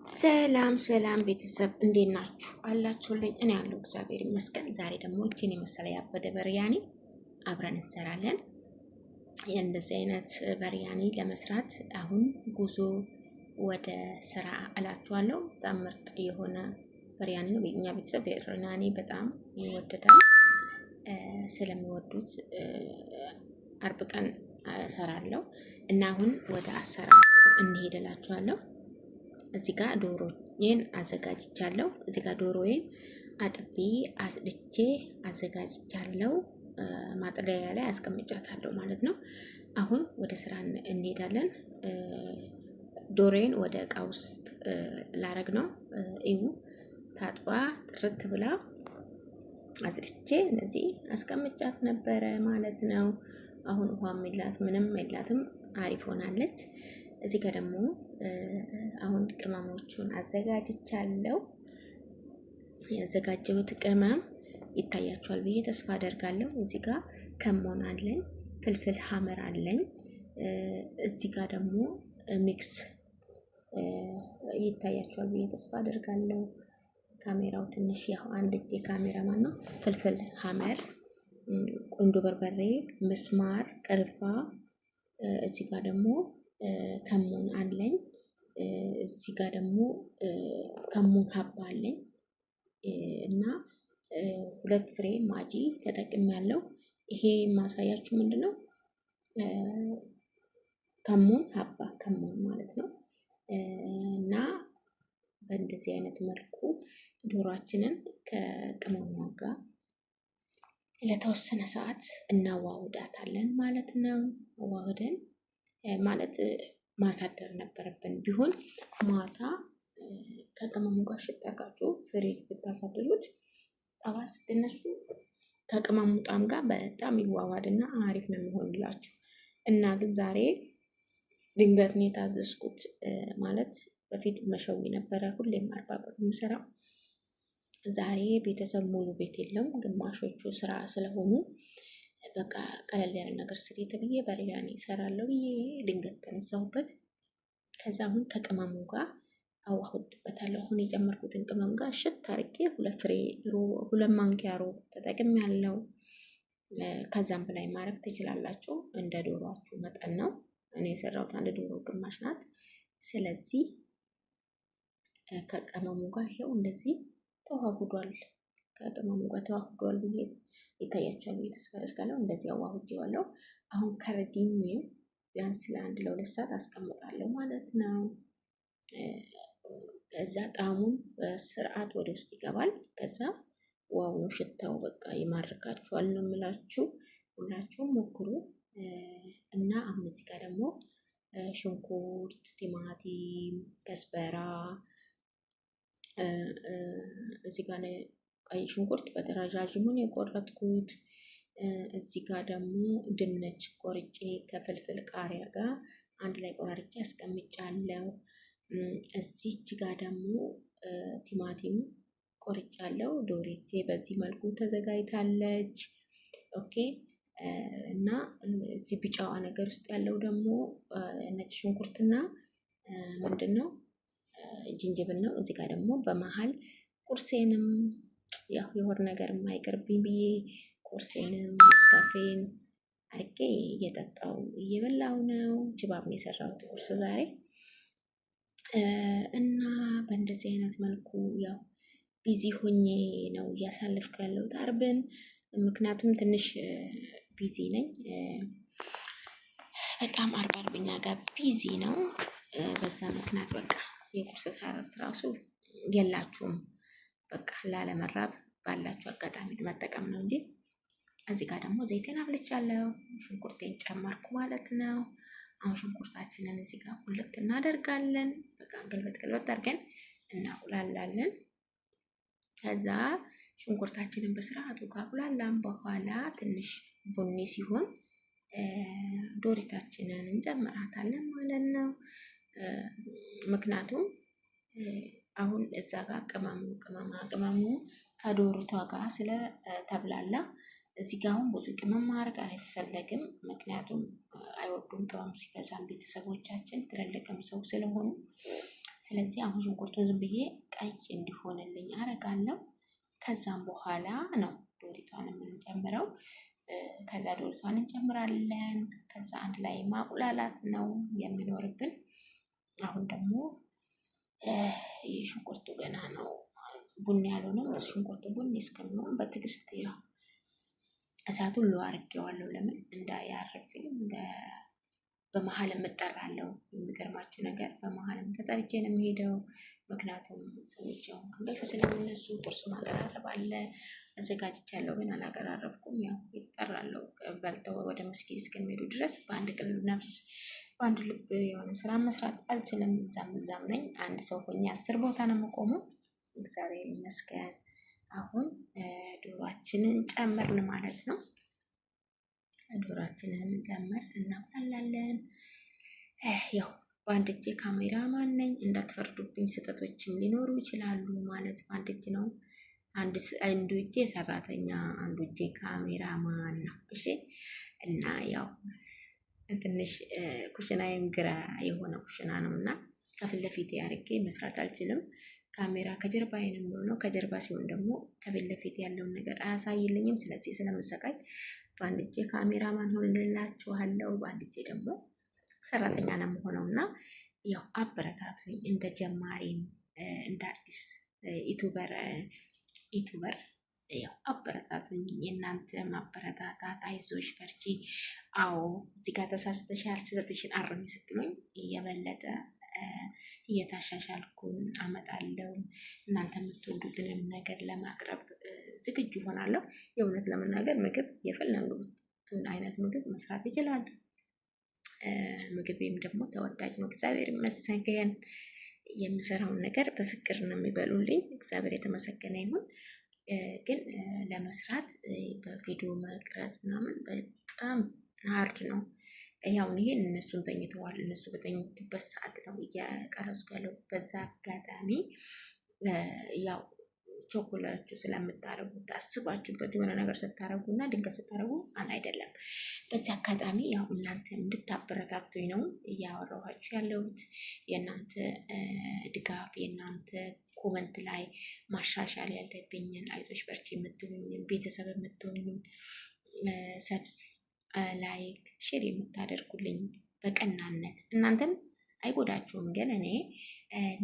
ሰላም ቤተሰብ እንዴት ናችሁ? አላችሁልኝ? እኔ ያለው እግዚአብሔር ይመስገን። ዛሬ ደግሞ እቺን የመሰለ ያበደ በርያኒ አብረን እንሰራለን። የእንደዚህ አይነት በርያኒ ለመስራት አሁን ጉዞ ወደ ስራ እላችኋለሁ። በጣም ምርጥ የሆነ በርያኒ ነው። የኛ ቤተሰብ በርያኒ በጣም ይወደዳል። ስለሚወዱት አርብ ቀን እሰራለሁ እና አሁን ወደ አሰራር እንሄድላችኋለሁ። እዚህ ጋር ዶሮዬን አዘጋጅቻለሁ። እዚህ ጋር ዶሮዬን አጥቤ አስድቼ አዘጋጅቻለሁ። ማጥለያ ላይ አስቀምጫታለሁ ማለት ነው። አሁን ወደ ስራ እንሄዳለን። ዶሮዬን ወደ እቃ ውስጥ ላረግ ነው። እዩ ታጥባ ጥርት ብላ አስድቼ እነዚህ አስቀምጫት ነበረ ማለት ነው። አሁን ውሃም የላት ምንም የላትም፣ አሪፍ ሆናለች። እዚህ ጋር ደግሞ አሁን ቅመሞቹን አዘጋጅቻለሁ። ያዘጋጀሁት ቅመም ይታያችኋል ብዬ ተስፋ አደርጋለሁ። እዚህ ጋር ከሞን አለኝ፣ ፍልፍል ሐመር አለኝ። እዚህ ጋር ደግሞ ሚክስ ይታያችኋል ብዬ ተስፋ አደርጋለሁ። ካሜራው ትንሽ ያው አንድ እጄ ካሜራማን ነው። ፍልፍል ሐመር፣ ቁንዶ በርበሬ፣ ምስማር፣ ቅርፋ፣ እዚህ ጋር ደግሞ ከሙን አለኝ። እዚህ ጋር ደግሞ ከሙን ሀባ አለኝ እና 2 ፍሬ ማጂ ተጠቅሜያለሁ። ይሄ የማሳያችሁ ምንድነው ከሙን ሀባ ከሙን ማለት ነው። እና በእንደዚህ አይነት መልኩ ዶሯችንን ከቅመሟ ጋር ለተወሰነ ሰዓት እናዋውዳታለን ማለት ነው። አዋህደን ማለት ማሳደር ነበረብን። ቢሆን ማታ ከቅመሙ ጋር ሽጠቃችሁ ፍሪጅ ብታሳድሩት ጠዋት ስትነሱ ከቅመሙ ጣም ጋር በጣም ይዋዋድና አሪፍ ነው የሚሆንላችሁ። እና ግን ዛሬ ድንገት ነው የታዘዝኩት። ማለት በፊት መሸዊ ነበረ ሁሌም 40 ብር የምሰራው። ዛሬ ቤተሰብ ሙሉ ቤት የለም፣ ግማሾቹ ስራ ስለሆኑ በቃ ቀለል ያለ ነገር ስሪ ተብዬ በርያኒ እሰራለሁ ብዬ ድንገት ተነሳሁበት። ከዛ አሁን ከቅመሙ ጋር አዋህድበታለሁ። አሁን የጨመርኩትን ቅመም ጋር እሽት አድርጌ 2 ማንኪያ ሮብ ተጠቅሜያለሁ። ከዛም በላይ ማድረግ ትችላላችሁ፣ እንደ ዶሮአችሁ መጠን ነው። እኔ የሰራሁት 1 ዶሮ ግማሽ ናት። ስለዚህ ከቅመሙ ጋር ይሄው እንደዚህ ተዋህዷል። ከቅመሙ ጋር ተዋህዷል ብዬ ይታያችኋል ብዬ ተስፋ አደርጋለሁ። እንደዚህ አዋህጄዋለሁ። አሁን ከረዲኝ ቢያንስ ለ1-2 ሰዓት አስቀምጣለሁ ማለት ነው። ከዛ ጣዕሙን በስርዓት ወደ ውስጥ ይገባል። ከዛ ዋው ነው ሽታው፣ በቃ ይማርካችኋል ነው የምላችሁ። ሁላችሁም ሞክሩ። እና አሁን እዚህ ጋር ደግሞ ሽንኩርት፣ ቲማቲም፣ ከስበራ፣ እዚህ ጋር ቀይ ሽንኩርት በረዣዥሙን የቆረጥኩት። እዚህ ጋር ደግሞ ድንች ቆርጬ ከፍልፍል ቃሪያ ጋር አንድ ላይ ቆራርጬ አስቀምጫለሁ። እዚች ጋር ደግሞ ቲማቲም ቆርጫለሁ። ዶሬቴ በዚህ መልኩ ተዘጋጅታለች። ኦኬ። እና እዚህ ቢጫዋ ነገር ውስጥ ያለው ደግሞ ነጭ ሽንኩርትና ምንድነው ጅንጅብል ነው። እዚህ ጋር ደግሞ በመሃል ቁርሴንም ያው የሆነ ነገር የማይቀርብኝ ብዬ ቁርሴንም ካፌን አርቄ እየጠጣው እየበላው ነው። ጅባብ ነው የሰራሁት ቁርስ ዛሬ። እና በእንደዚህ አይነት መልኩ ያው ቢዚ ሆኜ ነው እያሳለፍኩ ያለሁት አርብን። ምክንያቱም ትንሽ ቢዚ ነኝ በጣም አርብኛ ጋር ቢዚ ነው። በዛ ምክንያት በቃ የቁርስ ሰዓት ራሱ የላችሁም። በቃ ላለመራብ ባላችሁ አጋጣሚ መጠቀም ነው እንጂ። እዚህ ጋር ደግሞ ዘይቴን አብልቻለሁ፣ ሽንኩርቴን ጨመርኩ ማለት ነው። አሁን ሽንኩርታችንን እዚህ ጋር ቁልት እናደርጋለን። በቃ ገልበጥ አድርገን እናቁላላለን። ከዛ ሽንኩርታችንን በስርዓቱ ካቁላላን በኋላ ትንሽ ቡኒ ሲሆን ዶሪታችንን እንጨምራታለን ማለት ነው። ምክንያቱም አሁን እዛ ጋር ቅመሙ ከዶሮቷ ጋር ስለተብላላ እዚህ ጋር አሁን ብዙ ቅመም ማድረግ አይፈለግም። ምክንያቱም አይወዱም ቅመም ሲበዛም ቤተሰቦቻችን ትልልቅም ሰው ስለሆኑ። ስለዚህ አሁን ሽንኩርቱን ዝም ብዬ ቀይ እንዲሆንልኝ አረጋለሁ። ከዛም በኋላ ነው ዶሪቷን የምንጨምረው። ከዛ ዶሪቷን እንጨምራለን። ከዛ አንድ ላይ ማቁላላት ነው የሚኖርብን። አሁን ደግሞ ሽንኩርቱ ገና ነው ቡኒ ያልሆነም። ሽንኩርቱ ቡኒ እስከሚሆን በትዕግስት ያው እሳቱን ሎ አድርጌዋለሁ። ለምን እንዳያርብኝ በመሀል እጠራለሁ። የሚገርማችሁ ነገር በመሀልም ተጠርቼ ነው የሚሄደው። ምክንያቱም ሰዎች አሁን ከእንቅልፍ ስለሚነሱ ቁርስ ማቀራረብ አለ። አዘጋጅቻለሁ ግን አላቀራረብኩም። ያው ይጠራለሁ በልተው ወደ መስጊድ እስከሚሄዱ ድረስ በአንድ ቅልብ ነፍስ በአንድ ልብ የሆነ ስራ መስራት አልችልም። እዛም ነኝ። አንድ ሰው ሆኜ 10 ቦታ ነው የምቆመው። እግዚአብሔር ይመስገን። አሁን ዶሯችንን ጨመርን ማለት ነው። ዶሯችንን ጨምር እናቁላላለን። ያው በአንድ እጄ ካሜራማን ነኝ፣ እንዳትፈርዱብኝ። ስህተቶችም ሊኖሩ ይችላሉ። ማለት በአንድ እጅ ነው። አንዱ እጄ ሰራተኛ፣ አንዱ እጄ ካሜራማን ነው። እሺ። እና ያው ትንሽ ኩሽናዬም ግራ የሆነ ኩሽና ነው እና ከፊት ለፊቴ አድርጌ መስራት አልችልም። ካሜራ ከጀርባዬ ነው የሚሆነው። ከጀርባ ሲሆን ደግሞ ከፊት ለፊት ያለውን ነገር አያሳይልኝም። ስለዚህ ስለምሰቃይ በአንድ እጄ ካሜራማን ሆንላችኋለሁ፣ በአንድ እጄ ደግሞ ሰራተኛ ነው የምሆነው እና ያው አበረታቱኝ። እንደ ጀማሪም እንደ አዲስ ዩቱበር ያው አበረታቱኝ። የእናንተ ማበረታታት አይዞሽ በርቺ፣ አዎ እዚህ ጋር ተሳስተሻል፣ ስህተትሽን አርሚ ስትሉኝ የበለጠ እየታሻሻልኩን አመጣለሁ። እናንተ የምትወዱትንም ነገር ለማቅረብ ዝግጁ ሆናለሁ። የእውነት ለመናገር ምግብ የፈለጉትን አይነት ምግብ መስራት ይችላል። ምግቤም ደግሞ ተወዳጅ ነው። እግዚአብሔር ይመስገን። የምሰራውን ነገር በፍቅር ነው የሚበሉልኝ። እግዚአብሔር የተመሰገነ ይሁን። ግን ለመስራት በቪዲዮ መቅረጽ ምናምን በጣም ሀርድ ነው። ያውን ይሄን እነሱን ተኝተዋል። እነሱ በተኙበት ሰዓት ነው እያቀረጽኩ ያለው። በዛ አጋጣሚ ያው ቾኮላችሁ ስለምታረጉት አስባችሁበት የሆነ ነገር ስታረጉ እና ድንገት ስታረጉ አይደለም። በዚህ አጋጣሚ ያው እናንተ እንድታበረታቱኝ ነው እያወራኋችሁ ያለሁት። የእናንተ ድጋፍ፣ የእናንተ ኮመንት ላይ ማሻሻል ያለብኝን አይዞሽ በርቺ የምትሉኝን ቤተሰብ የምትሆኑኝ ሰብስ ላይክ ሼር የምታደርጉልኝ በቀናነት እናንተን አይጎዳችሁም፣ ግን እኔ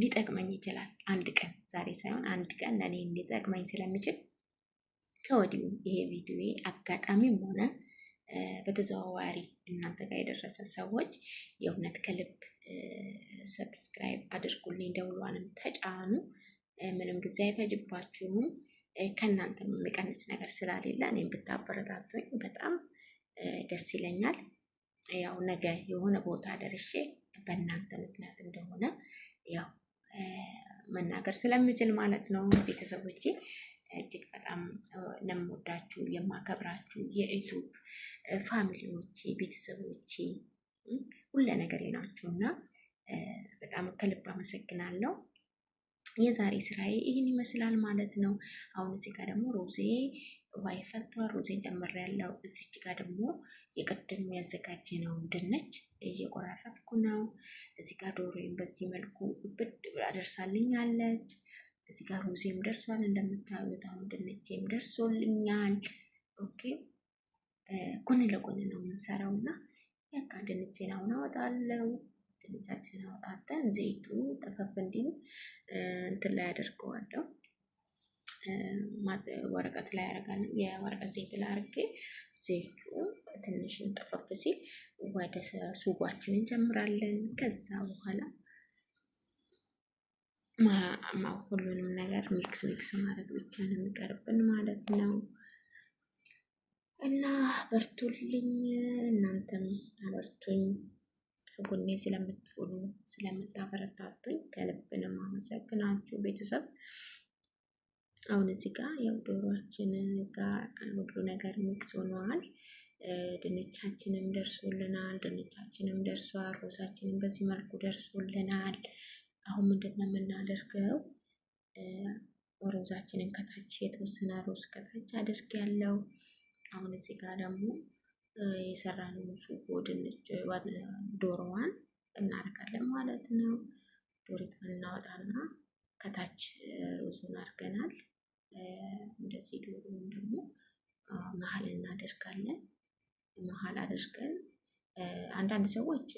ሊጠቅመኝ ይችላል። አንድ ቀን ዛሬ ሳይሆን አንድ ቀን ለእኔ ሊጠቅመኝ ስለሚችል ከወዲሁ ይሄ ቪዲዮ አጋጣሚም ሆነ በተዘዋዋሪ እናንተ ጋር የደረሰ ሰዎች የእውነት ከልብ ሰብስክራይብ አድርጉልኝ፣ ደውሏንም ተጫኑ። ምንም ጊዜ አይፈጅባችሁም። ከእናንተ የሚቀንስ ነገር ስላሌለ እኔም ብታበረታቱኝ በጣም ደስ ይለኛል። ያው ነገ የሆነ ቦታ ደርሼ በእናንተ ምክንያት እንደሆነ ያው መናገር ስለምችል ማለት ነው። ቤተሰቦቼ እጅግ በጣም ነው የምወዳችሁ የማከብራችሁ፣ የዩቱብ ፋሚሊዎቼ ቤተሰቦቼ ሁሉ ነገሬ ናችሁ እና በጣም ከልብ አመሰግናለሁ። የዛሬ ስራዬ ይህን ይመስላል ማለት ነው። አሁን እዚህ ጋር ደግሞ ሮዜ ውሃ ፈልቷል። ሮዜ ጨምሬያለሁ። እዚች ጋር ደግሞ የቅድም ያዘጋጀነው ድንች እየቆራረጥኩ ነው። እዚህ ጋር ዶሮዬም በዚህ መልኩ ብድ ብላ ደርሳልኛለች። እዚህ ጋር ሮዜም ደርሷል እንደምታዩት። አሁን ድንቼም ደርሶልኛል። ኦኬ ጎን ለጎን ነው የምንሰራው እና በቃ ድንቼን አሁን አወጣለሁ። ድንቻችንን አወጣተን ዘይቱ ጠፈፍ እንዲል እንትን ላይ አደርገዋለሁ። ወረቀት ላይ አደርጋለሁ። የወረቀት ዘይት ላይ አድርጌ ዘይቱ ትንሽ ጠፈፍ ሲል ወደ ሱጓችን እንጨምራለን። ከዛ በኋላ ሁሉንም ነገር ሚክስ ማድረግ ብቻ ነው የሚቀርብን ማለት ነው። እና በርቱልኝ፣ እናንተም አበርቱኝ። ከጎኔ ስለምትሆኑ ስለምታበረታቱኝ ከልብ ነው የማመሰግናችሁ ቤተሰብ። አሁን እዚህ ጋር ያው ዶሮአችን ጋር ሁሉ ነገር ሚክስ ሆኗል። ድንቻችንም ደርሶልናል። ድንቻችንም ደርሷል። ሮዛችንም በዚህ መልኩ ደርሶልናል። አሁን ምንድን ነው የምናደርገው? ሮዛችንን ከታች የተወሰነ ሮዝ ከታች አድርጌያለሁ። አሁን እዚህ ጋር ደግሞ የሰራነው ሱጎ ድንች ዶሮዋን እናደርጋለን ማለት ነው። ዶሮቱን እናወጣና ከታች ሩዙን አድርገናል። እንደዚህ ዶሮውን ደግሞ መሀል እናደርጋለን። መሀል አድርገን አንዳንድ ሰዎች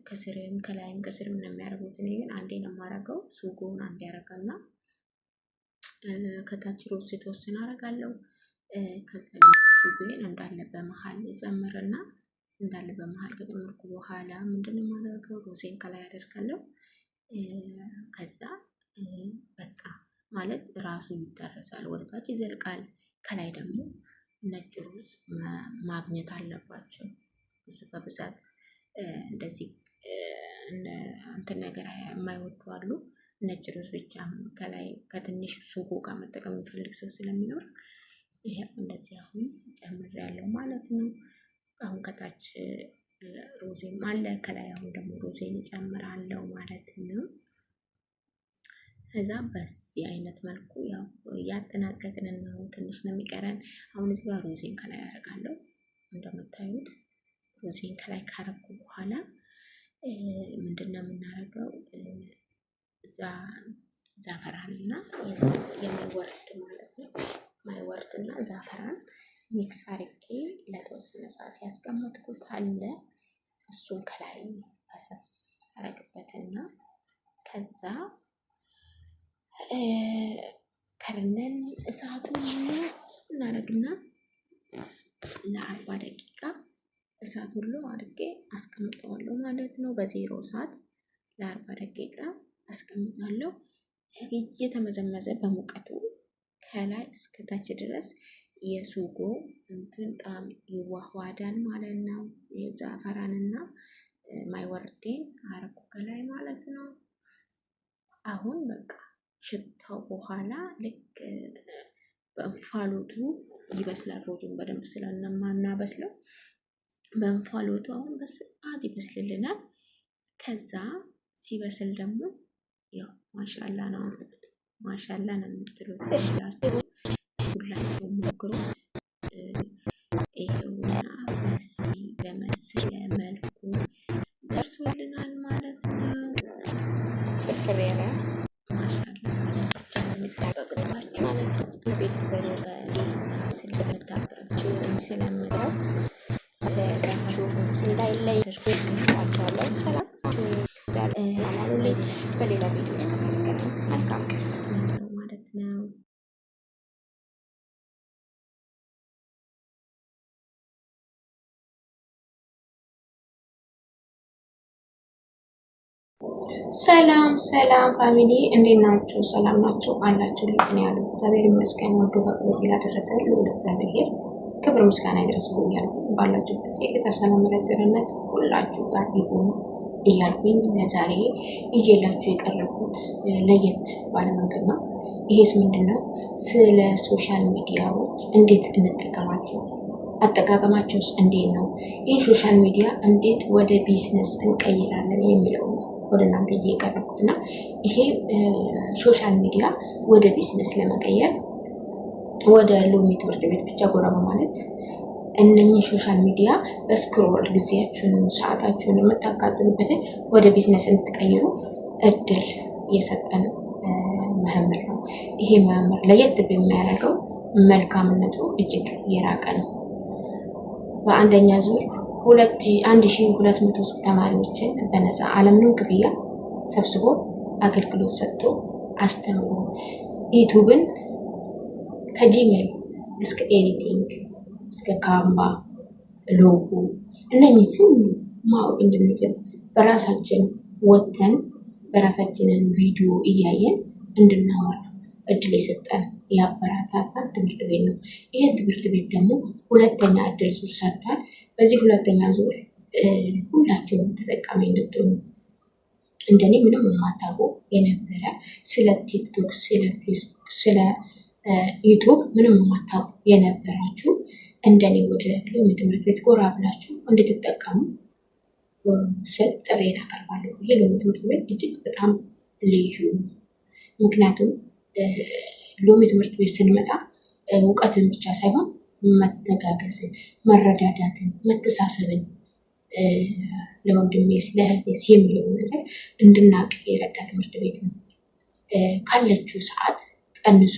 ከስርም ከላይም ከስርም ነው የሚያደርጉት። እኔ ግን አንዴ ነው የማደርገው። ሱጎውን አንዴ ያደርጋልና ከታች ሩዝ የተወሰነ አደርጋለሁ። ከዛ ደግሞ ሱጎዬን እንዳለ በመሀል እጨምርና እንዳለ በመሀል ከጨመርኩ በኋላ ምንድነው የማደርገው? ሩዜን ከላይ አደርጋለሁ። ከዛ በቃ ማለት ራሱ ይደረሳል፣ ወደታች ይዘልቃል። ከላይ ደግሞ ነጭ ሩዝ ማግኘት አለባቸው። ብዙ በብዛት እንደዚህ እንትን ነገር የማይወዱ አሉ። ነጭ ሩዝ ብቻ ከላይ ከትንሽ ሱጎ ጋር መጠቀም የሚፈልግ ሰው ስለሚኖር ይሄ እንደዚህ አሁን ጨምሬያለሁ ማለት ነው። አሁን ከታች ሩዜም አለ፣ ከላይ አሁን ደግሞ ሩዜን እጨምራለሁ ማለት ነው። ከዛ በዚህ አይነት መልኩ ያው እያጠናቀቅን ነው። ትንሽ ነው የሚቀረን። አሁን እዚህ ጋር ሩዜን ከላይ አደርጋለሁ። እንደምታዩት ሩዜን ከላይ ካረኩ በኋላ ምንድነው የምናደርገው? ዛፈራንና የማይወርድ ማለት ነው ማይወርድና ዛፈራን ሚክስ አድርጌ ለተወሰነ ሰዓት ያስቀመጥኩት አለ። እሱን ከላይ ፈሰስ አረግበትና ከዛ ከርነን እሳቱን እናደርግና ለ40 ደቂቃ እሳት ሁሉ አድርጌ አስቀምጠዋለሁ ማለት ነው። በዜሮ ሰዓት ለ40 ደቂቃ አስቀምጣለሁ። እየተመዘመዘ በሙቀቱ ከላይ እስከታች ድረስ የሱጎ እንትን ጣም ይዋህዋዳል ማለት ነው። የዛፈራንና ማይወርዴን አረኩ ከላይ ማለት ነው። አሁን በቃ ሽታው በኋላ ልክ በእንፋሎቱ ይበስላል። ሩዙን በደንብ ስለማናበስለው በእንፋሎቱ አሁን በስርዓት ይበስልልናል። ከዛ ሲበስል ደግሞ ያው ማሻላ ነው የምትሉት ይችላችሁ። ሁላችሁም ሞክሩት። ይሄውና በዚህ በመሰለ መልኩ ደርሶልናል ማለት ነው። ፍርፍር ያለ ማሻላ የሚጠበቅባችሁ ማለት ነው። ቤተሰብ ስለምታበራችሁ ስለምለው ስለያዳችሁ እንዳይለይ ተሽጎችኋለሁ። ሰላም አማሩልኝ። በሌላ ቪዲዮ እስከምንገናኝ መልካም ቀን ማለት ነው። ሰላም ፋሚሊ እንዴት ናችሁ? ሰላም ናችሁ አላችሁ? ልኝ ያሉ እግዚአብሔር ይመስገን። ወዶ ፈቅዶ ስላደረሰ ልዑል እግዚአብሔር ክብር ምስጋና ይድረሰው እያልኩ ባላችሁበት የጌታ ሰላም ረጭርነት ሁላችሁ ጋር ይሁን እያልኩኝ ለዛሬ ይዤላችሁ የቀረብኩት ለየት ባለ መንገድ ነው። ይሄስ ምንድን ነው? ስለ ሶሻል ሚዲያዎች እንዴት እንጠቀማቸው፣ አጠቃቀማቸውስ እንዴት ነው፣ ይህ ሶሻል ሚዲያ እንዴት ወደ ቢዝነስ እንቀይራለን የሚለው ወደ እናንተ እየቀረብኩት እና ይሄ ሶሻል ሚዲያ ወደ ቢዝነስ ለመቀየር ወደ ሎሚ ትምህርት ቤት ብቻ ጎራ በማለት እነኚህ ሶሻል ሚዲያ በስክሮል ጊዜያችሁን ሰዓታችሁን የምታቃጥሉበትን ወደ ቢዝነስ እንድትቀይሩ እድል የሰጠን መምህር ነው። ይሄ መምህር ለየት የሚያደርገው መልካምነቱ እጅግ የራቀ ነው። በአንደኛ ዙር 1200 ተማሪዎችን በነፃ አለምንም ክፍያ ሰብስቦ አገልግሎት ሰጥቶ አስተምሮ ዩቱብን ከጂሜል እስከ ኤዲቲንግ እስከ ካንቫ ሎጎ እነኚህ ሁሉ ማወቅ እንድንችል በራሳችን ወተን በራሳችንን ቪዲዮ እያየን እንድናወራ እድል የሰጠን ያበረታታን ትምህርት ቤት ነው። ይህ ትምህርት ቤት ደግሞ ሁለተኛ እድል ዙር ሰጥቷል። በዚህ ሁለተኛ ዙር ሁላችሁም ተጠቃሚ እንድትሆኑ እንደኔ ምንም የማታውቁ የነበረ ስለ ቲክቶክ፣ ስለ ፌስቡክ፣ ስለ ዩቱብ ምንም የማታውቁ የነበራችሁ እንደኔ ወደ ሎሚ ትምህርት ቤት ጎራ ብላችሁ እንድትጠቀሙ ስል ጥሬን አቀርባለሁ። ይሄ ሎሚ ትምህርት ቤት እጅግ በጣም ልዩ ነው። ምክንያቱም ሎሚ ትምህርት ቤት ስንመጣ እውቀትን ብቻ ሳይሆን መተጋገዝን፣ መረዳዳትን፣ መተሳሰብን ለወንድሜ ስለ እህቴስ የሚለውን ነገር እንድናቅ የረዳ ትምህርት ቤት ነው። ካለችው ሰዓት ቀንሶ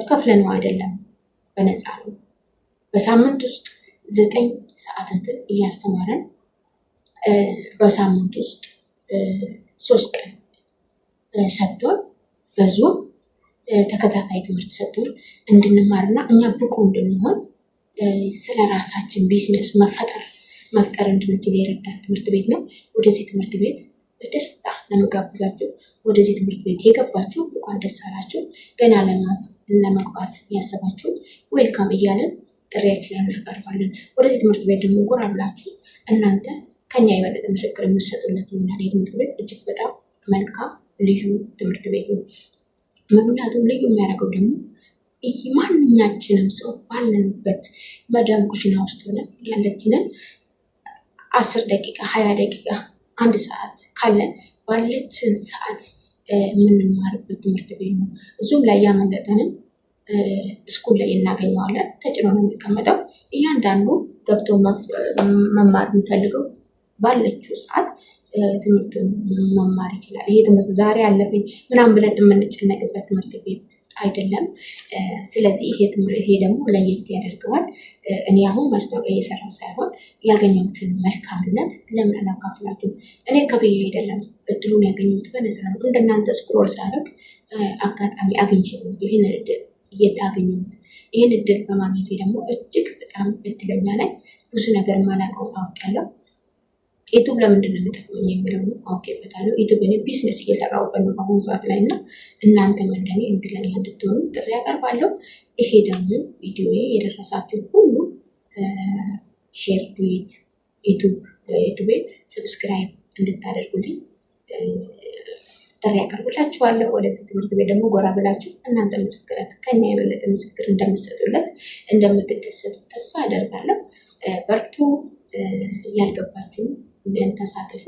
ከፍለነው አይደለም፣ በነፃ ነው። በሳምንት ውስጥ 9 ሰዓታትን እያስተማረን በሳምንት ውስጥ 3 ቀን ሰጥቶን በዙም ተከታታይ ትምህርት ሰጥቶን እንድንማርና እኛ ብቁ እንድንሆን ስለ ራሳችን ቢዝነስ መፍጠር እንድንችል የረዳ ትምህርት ቤት ነው። ወደዚህ ትምህርት ቤት በደስታ ለመጋብዛችሁ፣ ወደዚህ ትምህርት ቤት የገባችሁ እንኳን ደስ አላችሁ። ገና ለመግባት ያሰባችሁ ዌልካም እያለን ጥሪያችንን እናቀርባለን። ወደዚህ ትምህርት ቤት ደግሞ ጎራ ብላችሁ እናንተ ከኛ የበለጠ ምስክር የምትሰጡለት ይሆናል። ይህ ትምህርት ቤት እጅግ በጣም መልካም ልዩ ትምህርት ቤት ነው። ምክንያቱም ልዩ የሚያደርገው ደግሞ ማንኛችንም ሰው ባለንበት መዳም ኩሽና ውስጥ ሆነን ያለችንን 10 ደቂቃ 20 ደቂቃ 1 ሰዓት ካለን ባለችን ሰዓት የምንማርበት ትምህርት ቤት ነው። እዙም ላይ ያመለጠንን ስኩል ላይ እናገኘዋለን። ተጭኖ ነው የሚቀመጠው። እያንዳንዱ ገብቶ መማር የሚፈልገው ባለችው ሰዓት ትምህርቱን መማር ይችላል። ይሄ ትምህርት ዛሬ አለፈኝ ምናምን ብለን የምንጨነቅበት ትምህርት ቤት አይደለም። ስለዚህ ይሄ ደግሞ ለየት ያደርገዋል። እኔ አሁን ማስታወቂያ እየሰራው ሳይሆን ያገኘሁትን መልካምነት ለምን አላካፍላችሁም? እኔ ከፍዬ አይደለም እድሉን ያገኘሁት በነፃ ነው። እንደናንተ ስክሮል ሳደርግ አጋጣሚ አግኝቼ ነው ይህን እድል እያገኘሁት። ይህን እድል በማግኘቴ ደግሞ እጅግ በጣም እድለኛ ነኝ። ብዙ ነገር ማላውቀውን አውቃለሁ። ዩቱብ ለምንድን ነው የሚጠቅመኝ የሚለው አውቄበታለሁ። ዩቱብ እኔ ቢዝነስ እየሰራሁበት ነው በአሁኑ ሰዓት ላይ እና እናንተም እንደኔ እድለኛ እንድትሆኑ ጥሪ ያቀርባለሁ። ይሄ ደግሞ ቪዲዮ የደረሳችሁ ሁሉ ሼር ዱዊት ዩቱቤ ሰብስክራይብ እንድታደርጉልኝ ጥሪ ያቀርብላችኋለሁ። ወደዚህ ትምህርት ቤት ደግሞ ጎራ ብላችሁ እናንተ ምስክረት ከኛ የበለጠ ምስክር እንደምትሰጡለት እንደምትደሰቱ ተስፋ አደርጋለሁ። በርቱ። ያልገባችሁ ተሳተፉ፣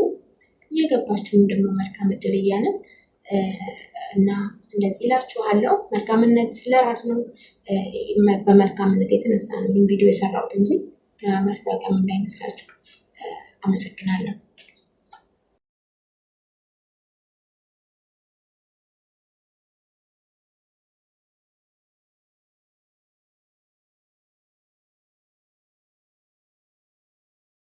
እየገባችሁም ደግሞ መልካም እድል እያለን እና እንደዚህ እላችኋለሁ። መልካምነት ስለራስ ነው። በመልካምነት የተነሳ ነው ይህን ቪዲዮ የሰራሁት እንጂ ማስታወቂያም እንዳይመስላችሁ። አመሰግናለሁ።